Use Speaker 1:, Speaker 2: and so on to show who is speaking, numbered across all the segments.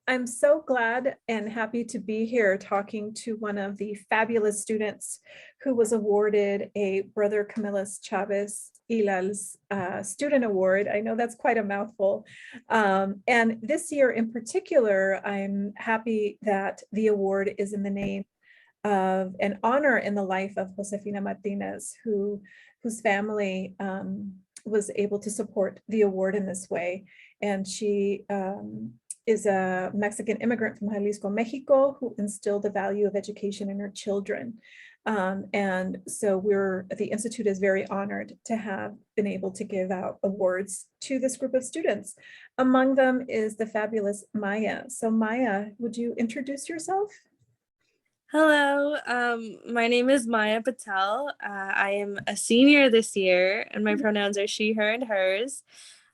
Speaker 1: I'm so glad and happy to be here talking to one of the fabulous students who was awarded a Br.Camillus Chavez ILaLS Student Award. I know that's quite a mouthful. And this year in particular, I'm happy that the award is in the name of an honor in the life of Josefina Martinez, whose family was able to support the award in this way. And she is a Mexican immigrant from Jalisco, Mexico, who instilled the value of education in her children. And so the Institute is very honored to have been able to give out awards to this group of students. Among them is the fabulous Maya. So Maya, would you introduce yourself?
Speaker 2: Hello, my name is Maya Patel. I am a senior this year, and my pronouns are she, her, and hers.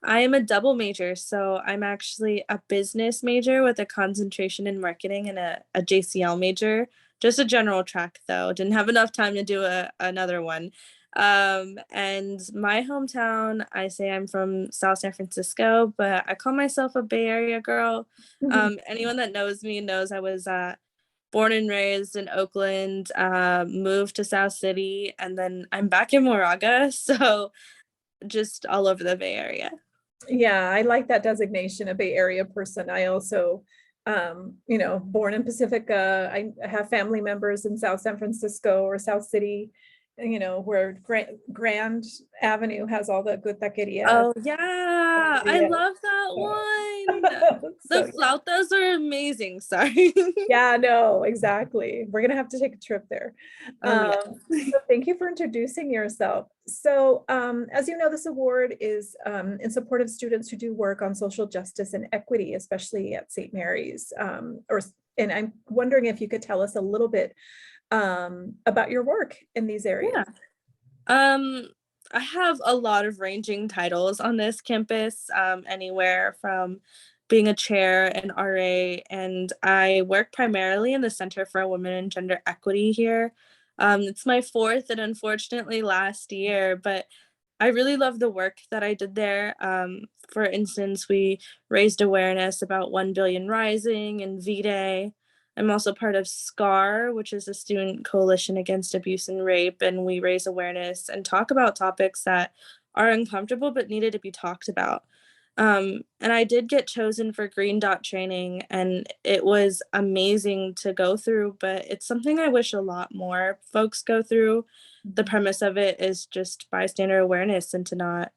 Speaker 2: I am a double major, so I'm actually a business major with a concentration in marketing and a JCL major. Just a general track, though. Didn't have enough time to do another one. And my hometown, I say I'm from South San Francisco, but I call myself a Bay Area girl. Anyone that knows me knows I was born and raised in Oakland, moved to South City, and then I'm back in Moraga, so just all over the Bay Area.
Speaker 1: Yeah, I like that designation, a Bay Area person. I also, born in Pacifica. I have family members in South San Francisco or South City, where Grand Avenue has all the good taquerias.
Speaker 2: Oh yeah, I love that one. The
Speaker 1: So
Speaker 2: flautas are amazing. Sorry.
Speaker 1: yeah, no, exactly. We're gonna have to take a trip there.
Speaker 2: Oh yeah.
Speaker 1: So thank you for introducing yourself. So as you know, this award is in support of students who do work on social justice and equity, especially at St. Mary's. And I'm wondering if you could tell us a little bit about your work in these areas.
Speaker 2: Yeah. I have a lot of ranging titles on this campus, anywhere from being a chair, an RA, and I work primarily in the Center for Women and Gender Equity here. It's my fourth and unfortunately last year, but I really love the work that I did there. For instance, we raised awareness about 1 Billion Rising and V-Day. I'm also part of SCAR, which is a student coalition against abuse and rape, and we raise awareness and talk about topics that are uncomfortable but needed to be talked about. And I did get chosen for Green Dot training, and it was amazing to go through, but it's something I wish a lot more folks go through. The premise of it is just bystander awareness and to not,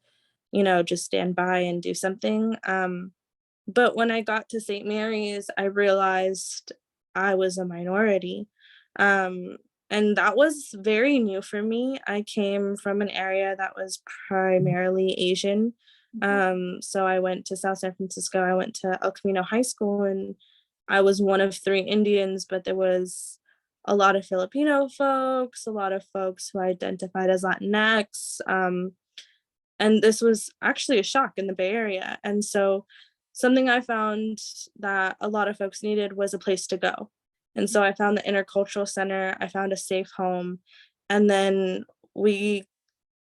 Speaker 2: just stand by and do something. But when I got to St. Mary's, I realized I was a minority. And that was very new for me. I came from an area that was primarily Asian. So I went to South San Francisco. I went to El Camino High School, and I was one of three Indians, but there was a lot of Filipino folks, a lot of folks who identified as Latinx. And this was actually a shock in the Bay Area. And so something I found that a lot of folks needed was a place to go. And so I found the Intercultural Center, I found a safe home, and then we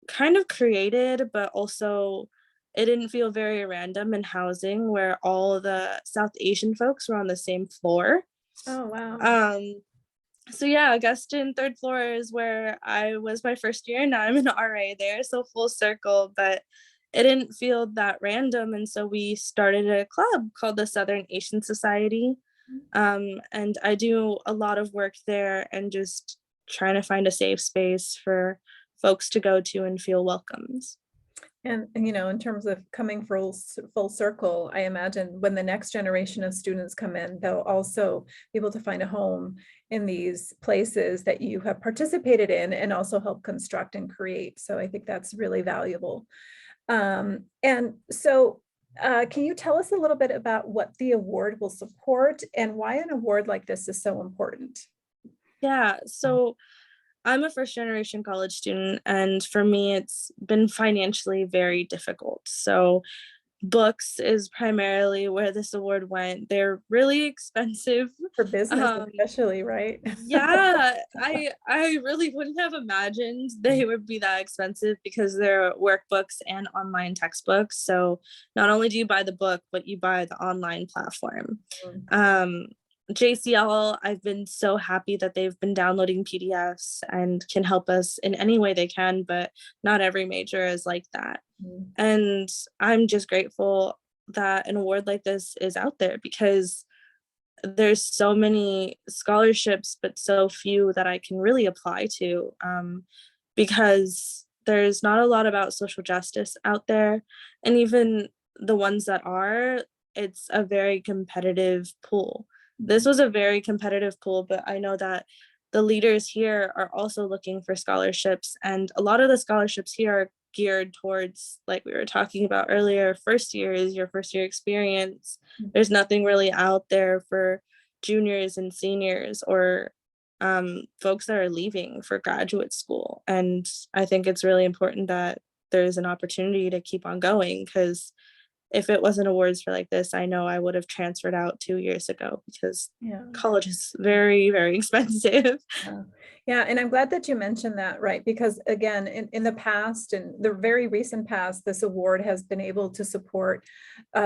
Speaker 2: kind of created, but also it didn't feel very random in housing where all the South Asian folks were on the same floor.
Speaker 1: Oh, wow.
Speaker 2: So yeah, Augustine third floor is where I was my first year. Now I'm an RA there, so full circle, but it didn't feel that random. And so we started a club called the Southern Asian Society. And I do a lot of work there and just trying to find a safe space for folks to go to and feel welcomed.
Speaker 1: And in terms of coming full circle, I imagine when the next generation of students come in, they'll also be able to find a home in these places that you have participated in and also help construct and create. So I think that's really valuable. And so can you tell us a little bit about what the award will support and why an award like this is so important?
Speaker 2: Yeah, so I'm a first generation college student, and for me, it's been financially very difficult. So books is primarily where this award went. They're really expensive.
Speaker 1: For business
Speaker 2: Um,
Speaker 1: especially, right?
Speaker 2: yeah, I really wouldn't have imagined they would be that expensive because they're workbooks and online textbooks. So not only do you buy the book, but you buy the online platform.
Speaker 1: Mm.
Speaker 2: Um, JCL, I've been so happy that they've been downloading PDFs and can help us in any way they can, but not every major is like that.
Speaker 1: Mm.
Speaker 2: And I'm just grateful that an award like this is out there because there's so many scholarships, but so few that I can really apply to, because there's not a lot about social justice out there. And even the ones that are, it's a very competitive pool. This was a very competitive pool, but I know that the leaders here are also looking for scholarships. And a lot of the scholarships here are geared towards, like we were talking about earlier, first year is your first year experience. There's nothing really out there for juniors and seniors or folks that are leaving for graduate school. And I think it's really important that there's an opportunity to keep on going, because if it wasn't awards for like this, I know I would have transferred out 2 years ago because
Speaker 1: Yeah.
Speaker 2: college is very, very expensive.
Speaker 1: Yeah, and I'm glad that you mentioned that, right? Because again, in the past, in the very recent past, this award has been able to support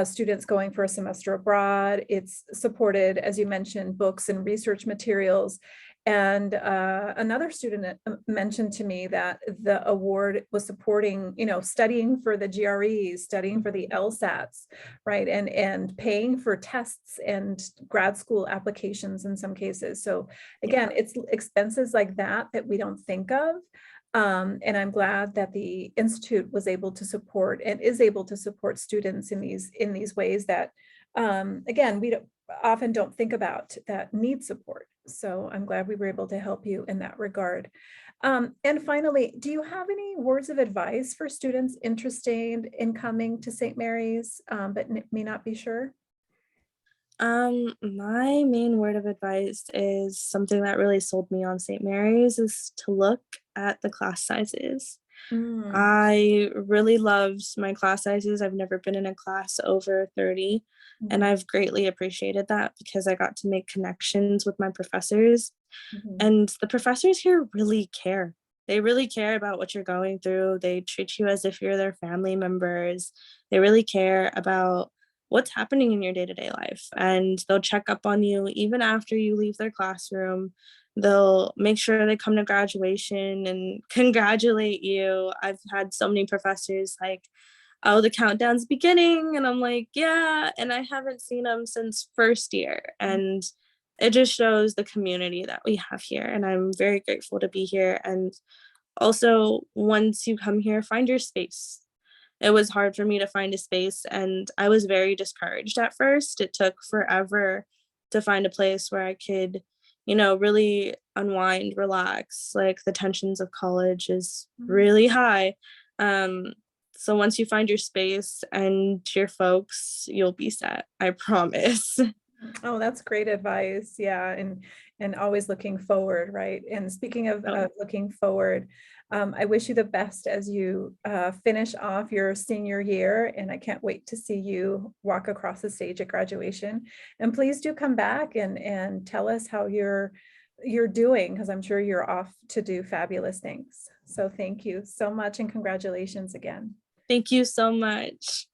Speaker 1: students going for a semester abroad. It's supported, as you mentioned, books and research materials. And another student mentioned to me that the award was supporting, studying for the GREs, studying for the LSATs, right? And paying for tests and grad school applications in some cases. So again, it's expenses like that we don't think of. And I'm glad that the Institute was able to support and is able to support students in these ways that, again, we often don't think about that need support. So I'm glad we were able to help you in that regard. And finally, do you have any words of advice for students interested in coming to St. Mary's, but may not be sure?
Speaker 2: My main word of advice is something that really sold me on St. Mary's is to look at the class sizes.
Speaker 1: Mm.
Speaker 2: I really loved my class sizes. I've never been in a class over 30, and
Speaker 1: Mhm.
Speaker 2: I've greatly appreciated that because I got to make connections with my professors.
Speaker 1: Mhm.
Speaker 2: And the professors here really care. They really care about what you're going through. They treat you as if you're their family members. They really care about what's happening in your day-to-day life, and they'll check up on you even after you leave their classroom. They'll make sure they come to graduation and congratulate you. I've had so many professors like, oh, the countdown's beginning, and I'm like, yeah, and I haven't seen them since first year. And it just shows the community that we have here, and I'm very grateful to be here. And also, once you come here, find your space. It was hard for me to find a space, and I was very discouraged at first. It took forever to find a place where I could, really unwind, relax. Like, the tensions of college is really high. Um, so once you find your space and your folks, you'll be set. I promise.
Speaker 1: Oh, that's great advice. Yeah, and always looking forward, right? And speaking of
Speaker 2: So,
Speaker 1: looking forward, I wish you the best as you finish off your senior year, and I can't wait to see you walk across the stage at graduation. And please do come back and tell us how you're doing, because I'm sure you're off to do fabulous things. So thank you so much, and congratulations again.
Speaker 2: thank you so much.